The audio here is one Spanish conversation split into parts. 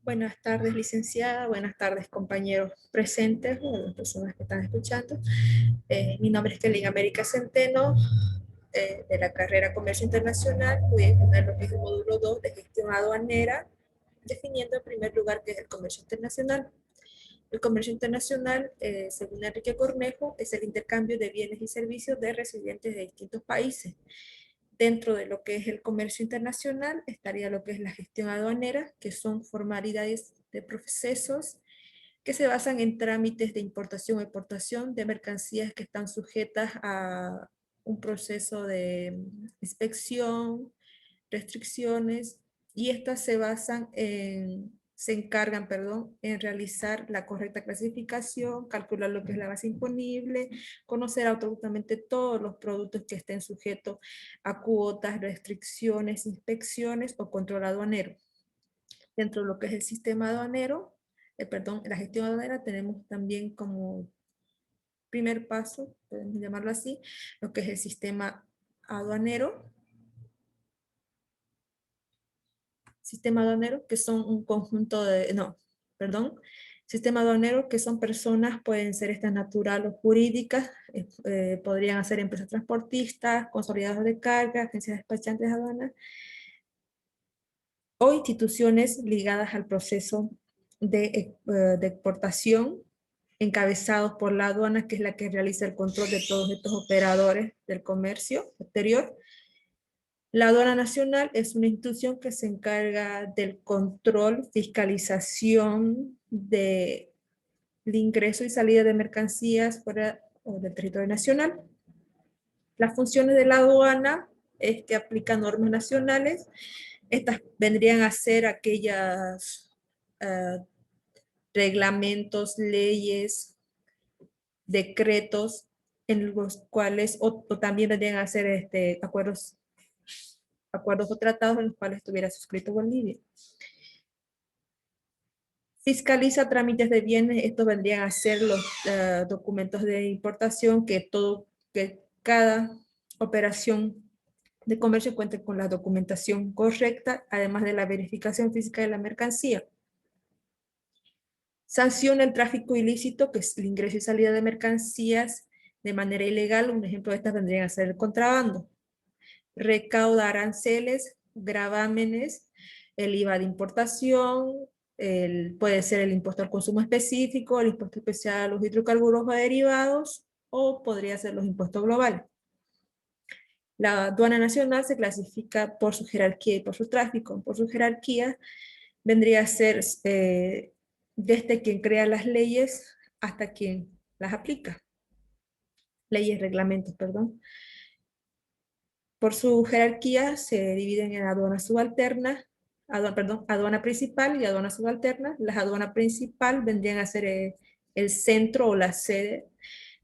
Buenas tardes, licenciada. Buenas tardes, compañeros presentes o las personas que están escuchando. Mi nombre es Kelly América Centeno, de la carrera Comercio Internacional. Voy a exponer lo que es el módulo 2 de gestión aduanera, definiendo en primer lugar qué es el comercio internacional. El comercio internacional, según Enrique Cornejo, es el intercambio de bienes y servicios de residentes de distintos países. Dentro de lo que es el comercio internacional estaría lo que es la gestión aduanera, que son formalidades de procesos que se basan en trámites de importación o exportación de mercancías que están sujetas a un proceso de inspección, restricciones, y estas se encargan, perdón, en realizar la correcta clasificación, calcular lo que es la base imponible, conocer absolutamente todos los productos que estén sujetos a cuotas, restricciones, inspecciones o control aduanero. Dentro de lo que es el sistema aduanero, la gestión aduanera, tenemos también como primer paso, podemos llamarlo así, lo que es el sistema aduanero, que son un conjunto de, no, perdón, sistema aduanero que son personas, pueden ser estas naturales o jurídicas, podrían ser empresas transportistas, consolidados de carga, agencias despachantes de aduanas, o instituciones ligadas al proceso de exportación, encabezados por la aduana, que es la que realiza el control de todos estos operadores del comercio exterior. La aduana nacional es una institución que se encarga del control, fiscalización del ingreso y salida de mercancías fuera del territorio nacional. Las funciones de la aduana es que aplica normas nacionales. Estas vendrían a ser aquellas reglamentos, leyes, decretos en los cuales, o también vendrían a ser acuerdos o tratados en los cuales estuviera suscrito Bolivia. Fiscaliza trámites de bienes. Estos vendrían a ser los documentos de importación, que cada operación de comercio cuente con la documentación correcta, además de la verificación física de la mercancía. Sanciona el tráfico ilícito, que es el ingreso y salida de mercancías de manera ilegal. Un ejemplo de estas vendrían a ser el contrabando. Recauda aranceles, gravámenes, el IVA de importación, puede ser el impuesto al consumo específico, el impuesto especial a los hidrocarburos o derivados, o podría ser los impuestos globales. La aduana nacional se clasifica por su jerarquía y por su tráfico. Por su jerarquía vendría a ser desde quien crea las leyes hasta quien las aplica. Leyes, reglamentos, perdón. Por su jerarquía se dividen en aduanas subalternas, aduana principal y aduana subalterna. Las aduanas principal vendrían a ser el centro o la sede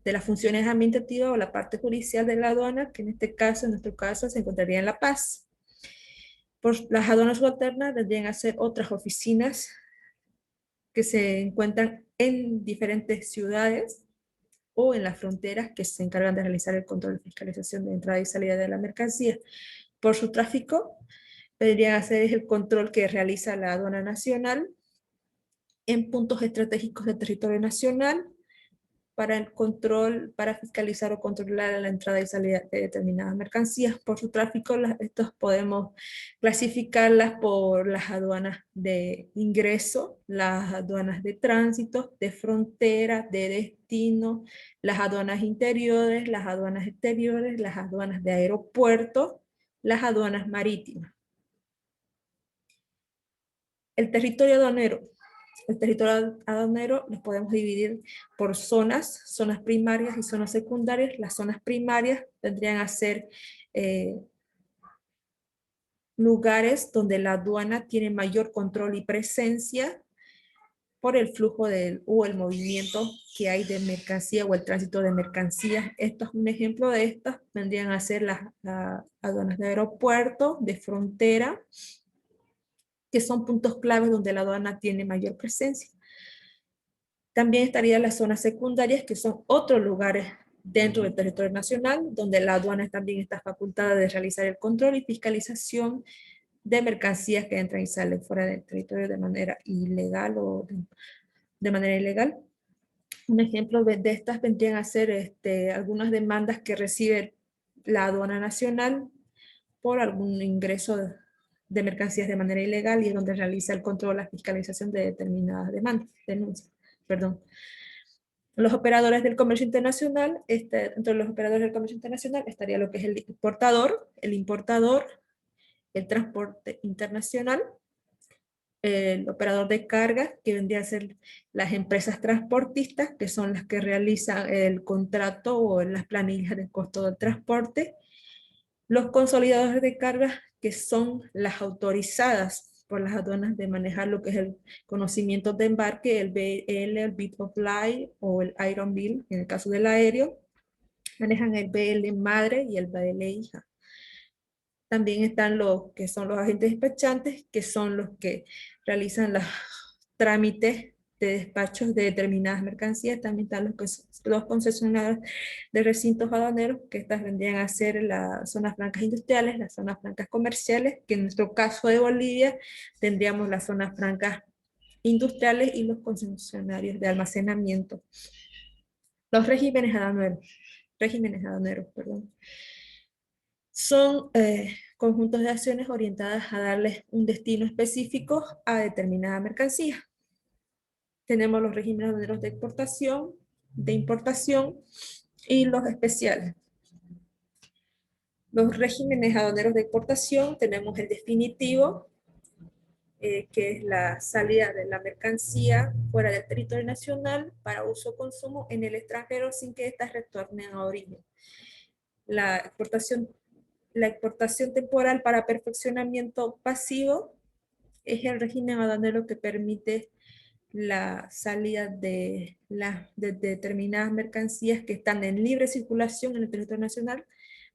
de las funciones administrativas o la parte judicial de la aduana, que en nuestro caso, se encontraría en La Paz. Por las aduanas subalternas vendrían a ser otras oficinas que se encuentran en diferentes ciudades o en las fronteras, que se encargan de realizar el control de fiscalización de entrada y salida de la mercancía. Por su tráfico, vendrían a ser el control que realiza la aduana nacional en puntos estratégicos del territorio nacional, para el control, para fiscalizar o controlar la entrada y salida de determinadas mercancías. Por su tráfico, estos podemos clasificarlas por las aduanas de ingreso, las aduanas de tránsito, de frontera, de destino, las aduanas interiores, las aduanas exteriores, las aduanas de aeropuerto, las aduanas marítimas. El territorio aduanero. El territorio aduanero los podemos dividir por zonas primarias y zonas secundarias. Las zonas primarias vendrían a ser lugares donde la aduana tiene mayor control y presencia por el flujo o el movimiento que hay de mercancía o el tránsito de mercancías. Esto es un ejemplo de estas, vendrían a ser las aduanas de aeropuerto, de frontera, que son puntos claves donde la aduana tiene mayor presencia. También estarían las zonas secundarias, que son otros lugares dentro del territorio nacional, donde la aduana también está facultada de realizar el control y fiscalización de mercancías que entran y salen fuera del territorio de manera ilegal o de manera ilegal. Un ejemplo de estas vendrían a ser algunas demandas que recibe la aduana nacional por algún ingreso de mercancías de manera ilegal y es donde realiza el control, la fiscalización de determinadas denuncias. Perdón. Los operadores del comercio internacional, dentro de los operadores del comercio internacional estaría lo que es el importador, el transporte internacional, el operador de carga, que vendría a ser las empresas transportistas, que son las que realizan el contrato o las planillas de costo del transporte, los consolidadores de carga, que son las autorizadas por las aduanas de manejar lo que es el conocimiento de embarque, el BL, el Bill of Lading o el Iron Bill, en el caso del aéreo, manejan el BL madre y el BL hija. También están los que son los agentes despachantes, que son los que realizan los trámites de despachos de determinadas mercancías. También están los concesionarios de recintos aduaneros, que estas vendrían a ser las zonas francas industriales, las zonas francas comerciales, que en nuestro caso de Bolivia tendríamos las zonas francas industriales y los concesionarios de almacenamiento. Los regímenes aduaneros, perdón, son conjuntos de acciones orientadas a darles un destino específico a determinada mercancía. Tenemos los regímenes aduaneros de exportación, de importación y los especiales. Los regímenes aduaneros de exportación tenemos el definitivo, que es la salida de la mercancía fuera del territorio nacional para uso o consumo en el extranjero sin que éstas retornen a origen. La exportación temporal para perfeccionamiento pasivo es el régimen aduanero que permite la salida de determinadas mercancías que están en libre circulación en el territorio nacional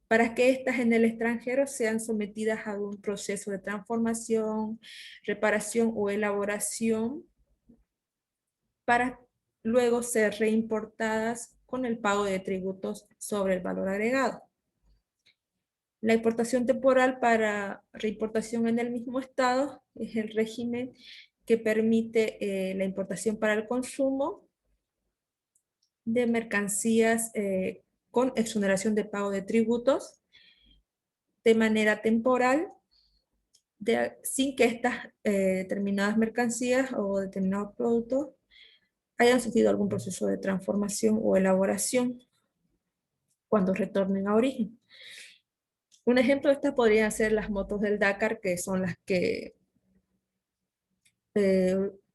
para que éstas en el extranjero sean sometidas a un proceso de transformación, reparación o elaboración para luego ser reimportadas con el pago de tributos sobre el valor agregado. La importación temporal para reimportación en el mismo estado es el régimen que permite la importación para el consumo de mercancías con exoneración de pago de tributos de manera temporal, sin que estas determinadas mercancías o determinados productos hayan sufrido algún proceso de transformación o elaboración cuando retornen a origen. Un ejemplo de estas podrían ser las motos del Dakar, que son las que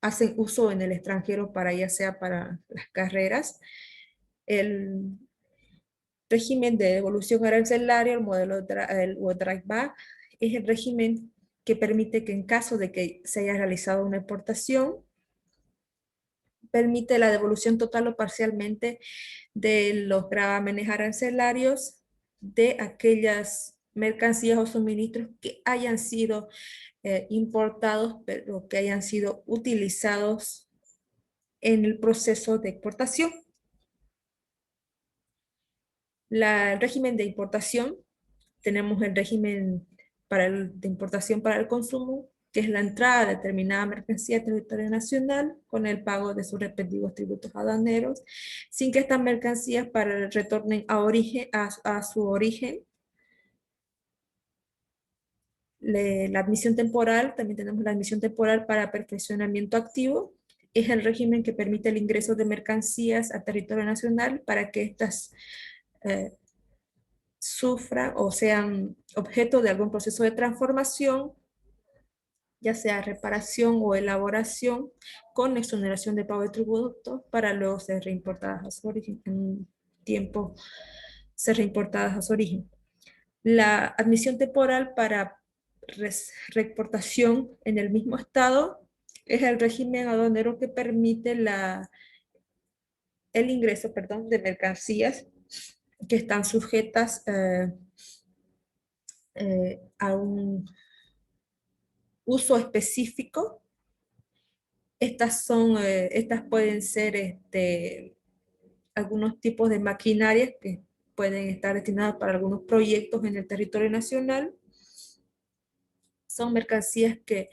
hacen uso en el extranjero para ya sea para las carreras. El régimen de devolución arancelaria, el modelo o drive back, es el régimen que permite que en caso de que se haya realizado una exportación, permite la devolución total o parcialmente de los gravámenes arancelarios de aquellas mercancías o suministros que hayan sido importados, pero que hayan sido utilizados en el proceso de exportación. El régimen de importación, tenemos el régimen de importación para el consumo, que es la entrada de determinada mercancía a territorio nacional con el pago de sus respectivos tributos aduaneros, sin que estas mercancías retornen a su origen. La admisión temporal, también tenemos la admisión temporal para perfeccionamiento activo, es el régimen que permite el ingreso de mercancías a territorio nacional para que éstas sufran o sean objeto de algún proceso de transformación, ya sea reparación o elaboración, con exoneración de pago de tributos para luego ser reimportadas a su origen, en un tiempo ser reimportadas a su origen. La admisión temporal para reexportación en el mismo estado es el régimen aduanero que permite el ingreso, perdón, de mercancías que están sujetas a un uso específico. Estas pueden ser algunos tipos de maquinarias que pueden estar destinadas para algunos proyectos en el territorio nacional, son mercancías que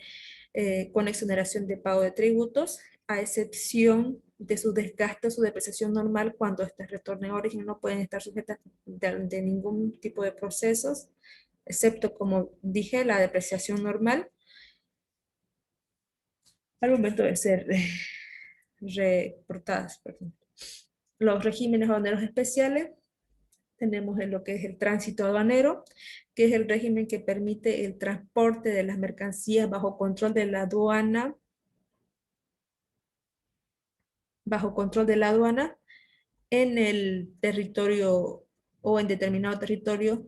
con exoneración de pago de tributos, a excepción de su desgaste o su depreciación normal cuando estas retornen a origen, no pueden estar sujetas de ningún tipo de procesos, excepto, como dije, la depreciación normal al momento de ser reportadas. Por ejemplo. Los regímenes aduaneros especiales, tenemos en lo que es el tránsito aduanero, que es el régimen que permite el transporte de las mercancías bajo control de la aduana, en el territorio o en determinado territorio.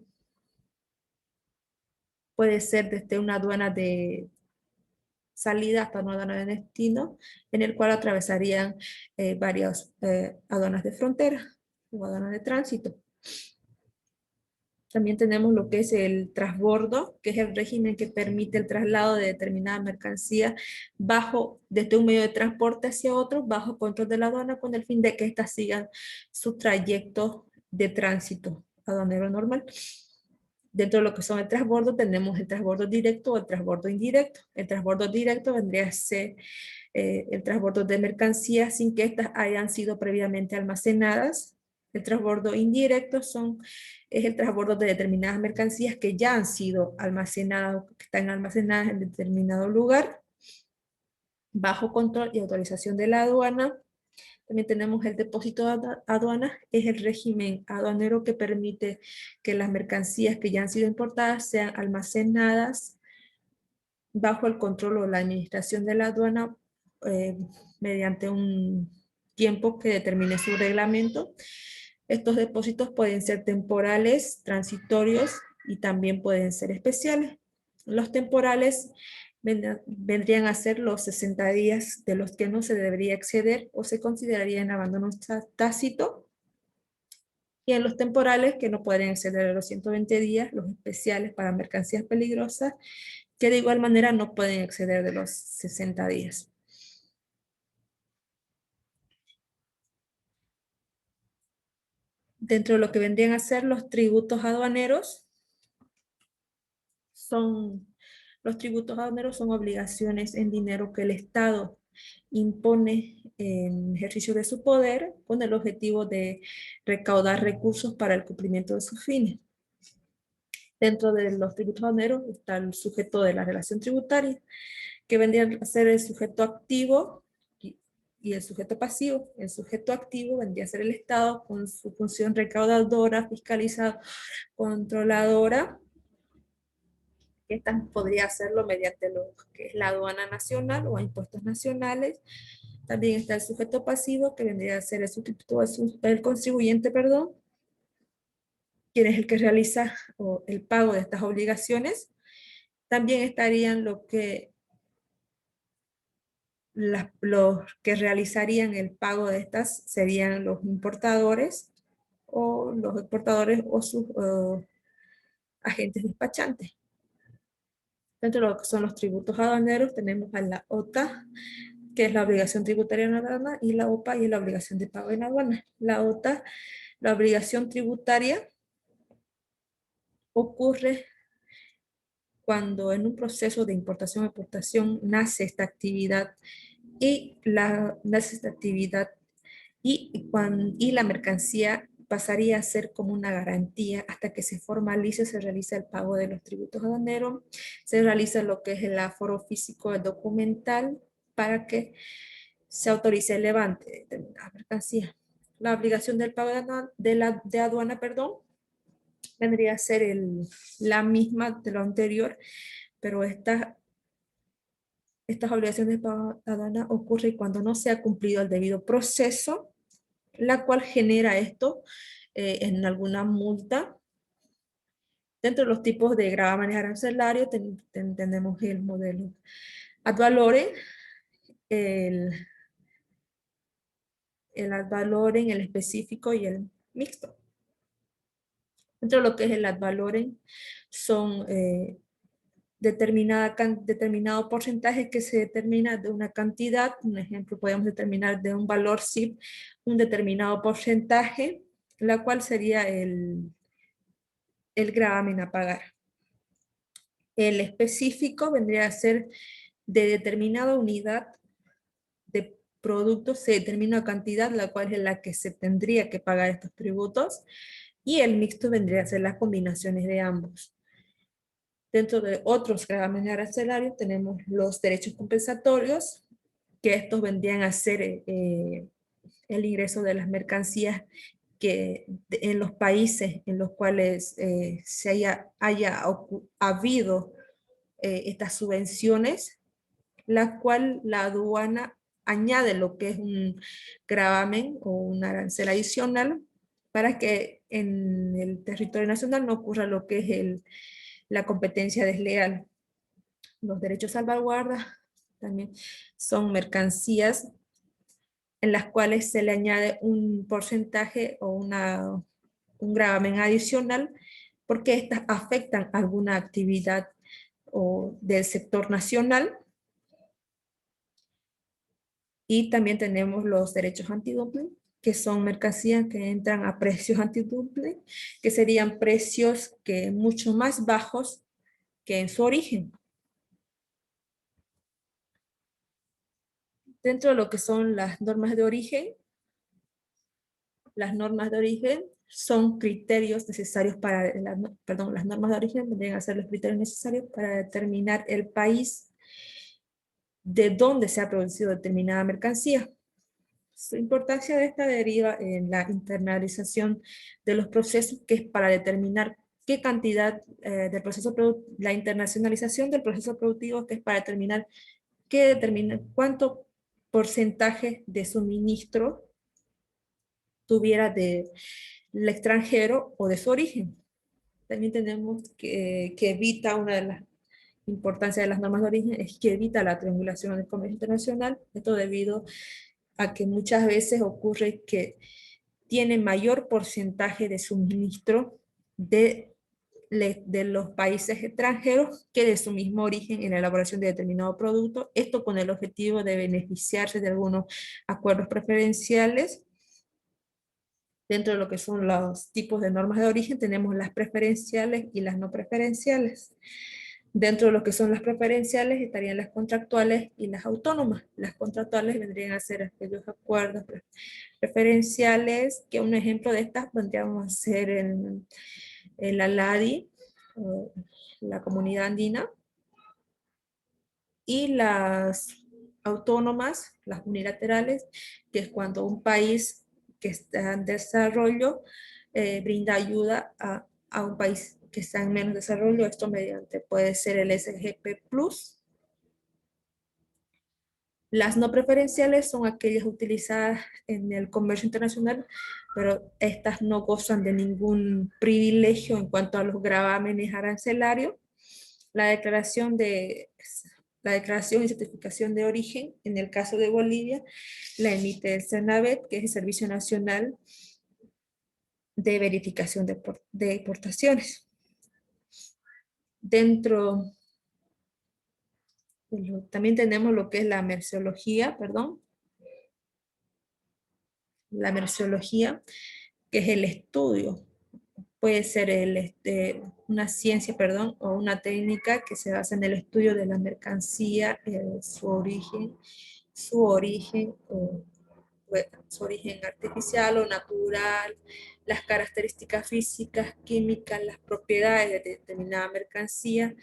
Puede ser desde una aduana de salida hasta una aduana de destino, en el cual atravesarían varias aduanas de frontera o aduanas de tránsito. También tenemos lo que es el transbordo, que es el régimen que permite el traslado de determinada mercancía desde un medio de transporte hacia otro, bajo control de la aduana, con el fin de que éstas sigan su trayecto de tránsito aduanero normal. Dentro de lo que son el transbordo, tenemos el transbordo directo o el transbordo indirecto. El transbordo directo vendría a ser el transbordo de mercancías sin que éstas hayan sido previamente almacenadas. El transbordo indirecto es el transbordo de determinadas mercancías que ya han sido almacenadas o que están almacenadas en determinado lugar, bajo control y autorización de la aduana. También tenemos el depósito de aduana, es el régimen aduanero que permite que las mercancías que ya han sido importadas sean almacenadas bajo el control o la administración de la aduana eh, mediante un tiempo que determine su reglamento. Estos depósitos pueden ser temporales, transitorios y también pueden ser especiales. Los temporales vendrían a ser los 60 días de los que no se debería exceder o se consideraría en abandono tácito. Y en los temporales que no pueden exceder a los 120 días, los especiales para mercancías peligrosas, que de igual manera no pueden exceder de los 60 días. Dentro de lo que vendrían a ser los tributos aduaneros, los tributos aduaneros son obligaciones en dinero que el Estado impone en ejercicio de su poder con el objetivo de recaudar recursos para el cumplimiento de sus fines. Dentro de los tributos aduaneros está el sujeto de la relación tributaria, que vendría a ser el sujeto activo y el sujeto pasivo. El sujeto activo vendría a ser el Estado con su función recaudadora, fiscalizadora, controladora. Esta podría hacerlo mediante lo que es la aduana nacional o impuestos nacionales. También está el sujeto pasivo, que vendría a ser el sustituto, el contribuyente, perdón, quien es el que realiza el pago de estas obligaciones. También estarían los que realizarían el pago de estas serían los importadores o los exportadores o sus agentes despachantes. Dentro de lo que son los tributos aduaneros tenemos a la OTA, que es la obligación tributaria en la aduana, y la OPA, y es la obligación de pago en la aduana. La OTA, la obligación tributaria, ocurre cuando en un proceso de importación o exportación nace esta actividad y la mercancía pasaría a ser como una garantía hasta que se formalice, se realiza el pago de los tributos aduaneros, se realiza lo que es el aforo físico documental para que se autorice el levante de determinada mercancía. La obligación del pago de aduana, perdón, vendría a ser la misma de lo anterior, pero estas obligaciones de pago de aduana ocurren cuando no se ha cumplido el debido proceso, la cual genera esto en alguna multa. Dentro de los tipos de gravámenes arancelarios tenemos el modelo ad valorem, el ad valorem, el específico y el mixto. Dentro de lo que es el ad valorem son determinado porcentaje que se determina de una cantidad. Un ejemplo, podemos determinar de un valor SIP un determinado porcentaje, la cual sería el gravamen a pagar. El específico vendría a ser de determinada unidad de productos, se determina una cantidad, la cual es la que se tendría que pagar estos tributos, y el mixto vendría a ser las combinaciones de ambos. Dentro de otros gravámenes arancelarios tenemos los derechos compensatorios, que estos vendrían a ser el ingreso de las mercancías que en los países en los cuales se haya habido estas subvenciones, la cual la aduana añade lo que es un gravamen o un arancel adicional para que en el territorio nacional no ocurra lo que es la competencia desleal. Los derechos salvaguarda también son mercancías en las cuales se le añade un porcentaje o un gravamen adicional porque estas afectan alguna actividad o del sector nacional. Y también tenemos los derechos antidumping, que son mercancías que entran a precios antidumping, que serían precios que mucho más bajos que en su origen. Dentro de lo que son las normas de origen son criterios necesarios para, las normas de origen vendrían a ser los criterios necesarios para determinar el país de dónde se ha producido determinada mercancía. Su importancia de esta deriva en la internalización de los procesos, que es para determinar qué cantidad del proceso, la internacionalización del proceso productivo, que es para determinar cuánto porcentaje de suministro tuviera del extranjero o de su origen. También tenemos que evita una de las importancias de las normas de origen, es que evita la triangulación del comercio internacional, esto debido a que muchas veces ocurre que tiene mayor porcentaje de suministro de los países extranjeros que de su mismo origen en la elaboración de determinado producto, esto con el objetivo de beneficiarse de algunos acuerdos preferenciales. Dentro de lo que son los tipos de normas de origen, tenemos las preferenciales y las no preferenciales. Dentro de lo que son las preferenciales estarían las contractuales y las autónomas. Las contractuales vendrían a ser aquellos acuerdos preferenciales, que un ejemplo de estas vendríamos a ser el ALADI, la Comunidad Andina, y las autónomas, las unilaterales, que es cuando un país que está en desarrollo brinda ayuda a un país que está en menos desarrollo, esto mediante puede ser el SGP Plus. Las no preferenciales son aquellas utilizadas en el comercio internacional, pero estas no gozan de ningún privilegio en cuanto a los gravámenes arancelarios. La declaración la declaración y certificación de origen, en el caso de Bolivia, la emite el CENAVET, que es el Servicio Nacional de Verificación de Exportaciones. También tenemos lo que es la merceología, la merceología, que es el estudio. Puede ser una ciencia, o una técnica que se basa en el estudio de la mercancía, su origen, su origen artificial o natural, las características físicas, químicas, las propiedades de determinada mercancía.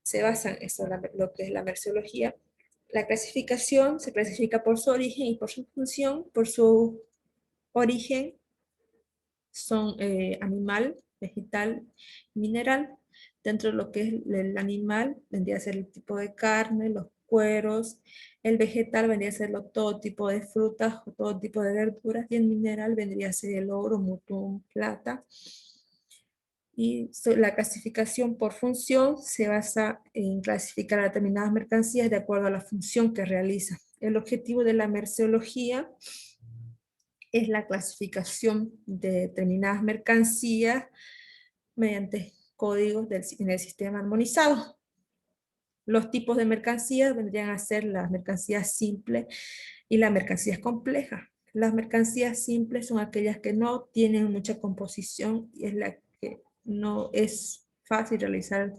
Se basa en eso, lo que es la merceología. La clasificación se clasifica por su origen y por su función. Por su origen son animal, vegetal, mineral. Dentro de lo que es el animal, vendría a ser el tipo de carne, los cueros. El vegetal vendría a ser todo tipo de frutas o todo tipo de verduras. Y el mineral vendría a ser el oro, mutún, plata. Y la clasificación por función se basa en clasificar a determinadas mercancías de acuerdo a la función que realiza. El objetivo de la merceología es la clasificación de determinadas mercancías mediante códigos en el sistema armonizado. Los tipos de mercancías vendrían a ser las mercancías simples y las mercancías complejas. Las mercancías simples son aquellas que no tienen mucha composición y es la que no es fácil realizar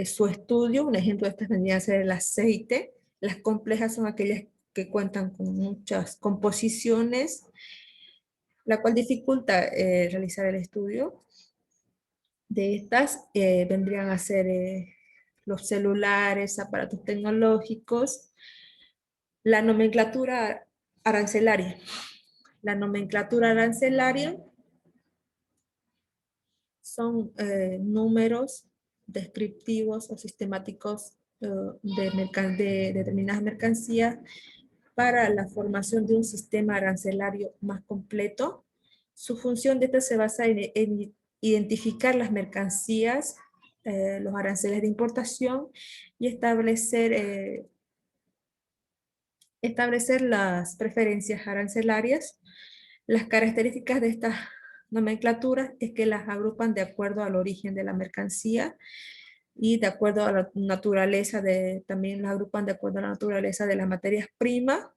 su estudio. Un ejemplo de estas vendría a ser el aceite. Las complejas son aquellas que cuentan con muchas composiciones, la cual dificulta realizar el estudio. De estas vendrían a ser los celulares, aparatos tecnológicos, la nomenclatura arancelaria. La nomenclatura arancelaria son números descriptivos o sistemáticos de determinadas mercancías para la formación de un sistema arancelario más completo. Su función de esta se basa en identificar las mercancías, los aranceles de importación y establecer las preferencias arancelarias. Las características de estas nomenclaturas es que las agrupan de acuerdo al origen de la mercancía y de acuerdo a la naturaleza también las agrupan de acuerdo a la naturaleza de las materias primas.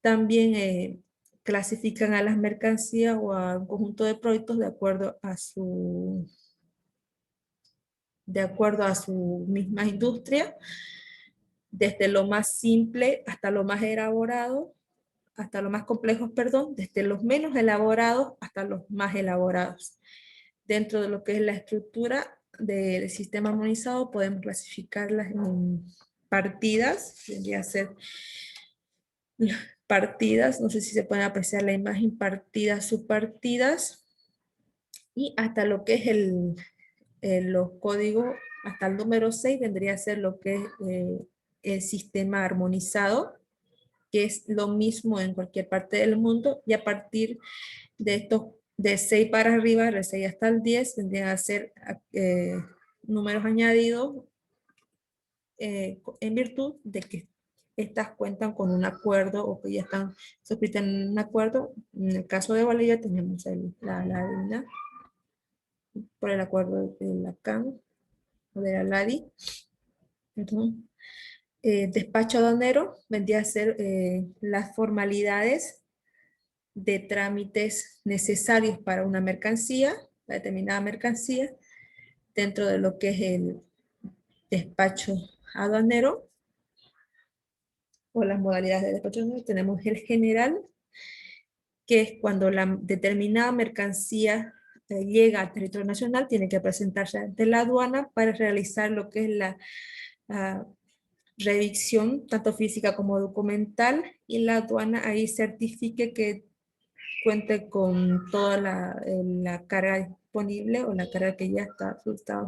También clasifican a las mercancías o a un conjunto de productos de acuerdo a su misma industria, desde lo más simple hasta lo más elaborado, hasta los más complejos, perdón, desde los menos elaborados hasta los más elaborados. Dentro de lo que es la estructura del sistema armonizado, podemos clasificarlas en partidas, tendría que ser partidas, no sé si se puede apreciar la imagen, partidas, subpartidas, y hasta lo que es los códigos, hasta el número 6 vendría a ser lo que es el sistema armonizado, que es lo mismo en cualquier parte del mundo, y a partir de estos, de 6 para arriba, de 6 hasta el 10, vendrían a ser números añadidos en virtud de que estas cuentan con un acuerdo o que ya están suscritas en un acuerdo. En el caso de Bolivia tenemos la DINA por el acuerdo de la CAN o de la LADI. Entonces, despacho aduanero vendría a ser las formalidades de trámites necesarios para una mercancía, la determinada mercancía, dentro de lo que es el despacho aduanero o las modalidades de despacho aduanero. Tenemos el general, que es cuando la determinada mercancía llega al territorio nacional, tiene que presentarse ante la aduana para realizar lo que es la revisión, tanto física como documental, y la aduana ahí certifique que cuente con toda la carga disponible o la carga que ya está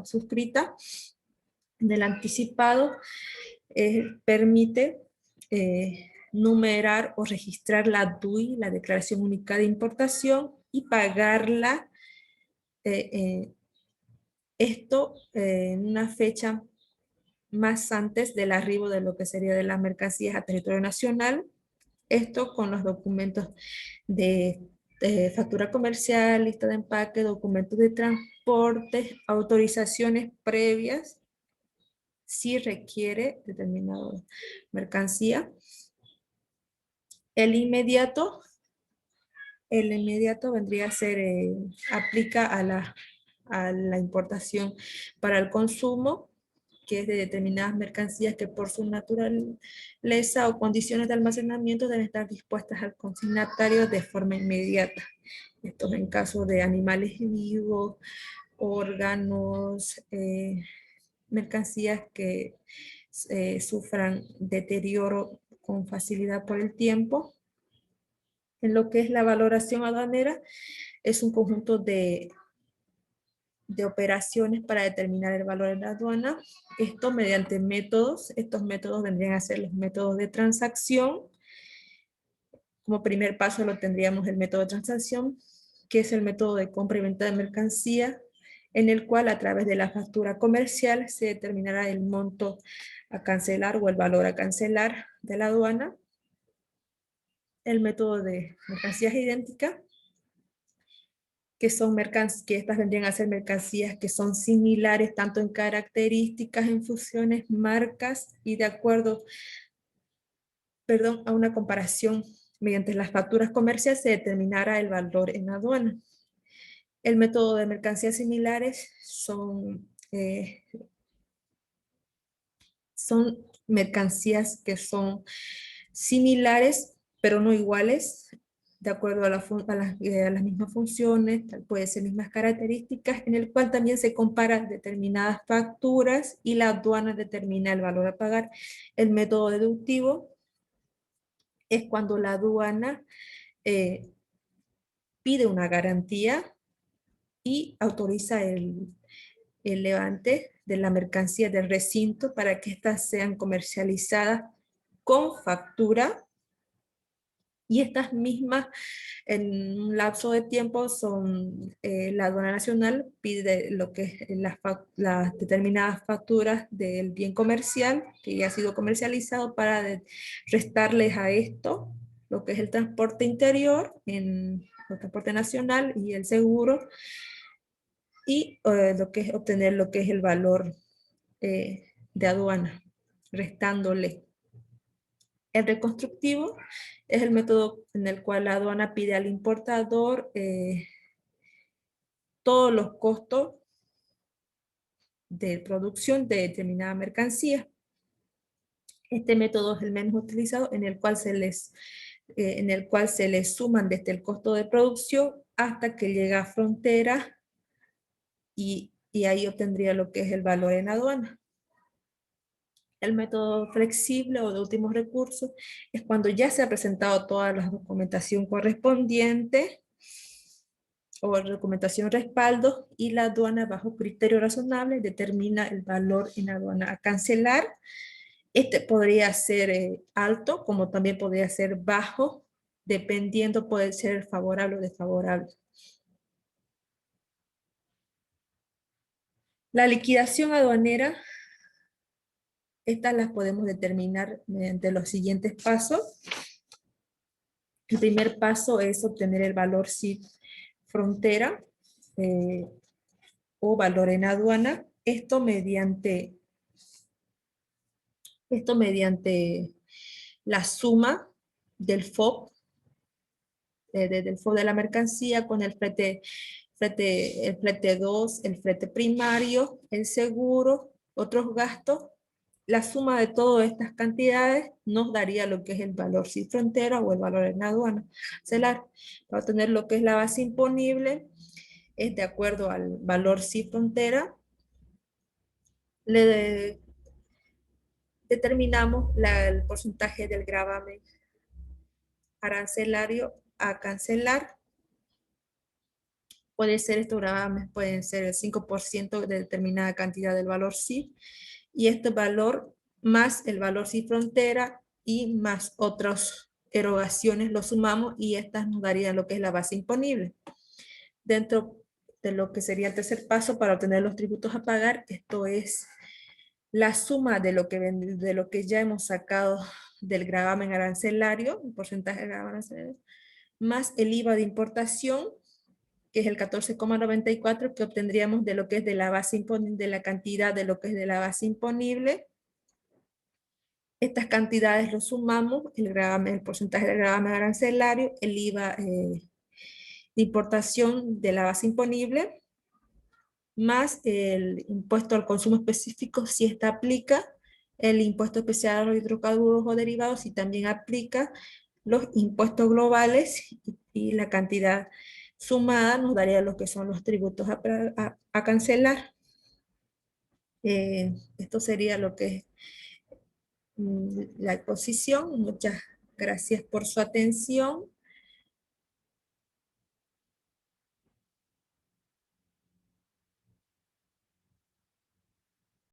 suscrita del anticipado. Permite numerar o registrar la DUI, la Declaración Única de Importación, y pagarla esto en una fecha más antes del arribo de lo que sería de las mercancías a territorio nacional. Esto con los documentos de factura comercial, lista de empaque, documentos de transporte, autorizaciones previas, si requiere determinada mercancía. El inmediato vendría a ser, aplica a la importación para el consumo, que es de determinadas mercancías que por su naturaleza o condiciones de almacenamiento deben estar dispuestas al consignatario de forma inmediata. Esto en caso de animales vivos, órganos, mercancías que sufran deterioro con facilidad por el tiempo. En lo que es la valoración aduanera, es un conjunto de operaciones para determinar el valor en la aduana. Esto mediante métodos. Estos métodos vendrían a ser los métodos de transacción. Como primer paso lo tendríamos el método de transacción, que es el método de compra y venta de mercancía, en el cual a través de la factura comercial se determinará el monto a cancelar o el valor a cancelar de la aduana. El método de mercancías idénticas, que estas vendrían a ser mercancías que son similares tanto en características, en funciones, marcas, y de acuerdo, a una comparación mediante las facturas comerciales se determinará el valor en aduana. El método de mercancías similares son son mercancías que son similares, pero no iguales, de acuerdo a, a las mismas funciones, tal puede ser mismas características, en el cual también se comparan determinadas facturas y la aduana determina el valor a pagar. El método deductivo es cuando la aduana eh, pide una garantía y autoriza el levante de la mercancía del recinto para que éstas sean comercializadas con factura, y estas mismas en un lapso de tiempo son, la aduana nacional pide lo que es las determinadas facturas del bien comercial que ya ha sido comercializado para restarles a esto lo que es el transporte interior, en el transporte nacional y el seguro, y lo que es obtener lo que es el valor de aduana, restándole. El reconstructivo es el método en el cual la aduana pide al importador todos los costos de producción de determinada mercancía. Este método es el menos utilizado, en el cual se les suman desde el costo de producción hasta que llega a frontera, y ahí obtendría lo que es el valor en aduana. El método flexible o de último recurso es cuando ya se ha presentado toda la documentación correspondiente o documentación respaldo, y la aduana bajo criterio razonable determina el valor en aduana a cancelar. Este podría ser alto, como también podría ser bajo, dependiendo, puede ser favorable o desfavorable. La liquidación aduanera, estas las podemos determinar mediante los siguientes pasos. El primer paso es obtener el valor CIF frontera eh, o valor en aduana. Esto mediante la suma del FOB, del FOB de la mercancía con el flete 2, el flete primario, el seguro, otros gastos. La suma de todas estas cantidades nos daría lo que es el valor sin frontera o el valor en aduana. Para obtener lo que es la base imponible, es de acuerdo al valor sin frontera, le determinamos el porcentaje del gravamen arancelario a cancelar. Puede ser, estos gravamen pueden ser el 5% de determinada cantidad del valor CIF, y este valor más el valor sin frontera y más otras erogaciones lo sumamos, y estas nos darían lo que es la base imponible. Dentro de lo que sería el tercer paso para obtener los tributos a pagar, esto es la suma de lo que ya hemos sacado del gravamen arancelario, el porcentaje de gravamen arancelario, más el IVA de importación, que es el 14,94, que obtendríamos de lo que es de la base imponible, de la cantidad de lo que es de la base imponible. Estas cantidades lo sumamos, el porcentaje del gravamen arancelario, el IVA de importación de la base imponible, más el impuesto al consumo específico, si esta aplica, el impuesto especial a los hidrocarburos o derivados, si también aplica, los impuestos globales, y la cantidad sumada nos daría lo que son los tributos a cancelar. Esto sería lo que es la exposición. Muchas gracias por su atención.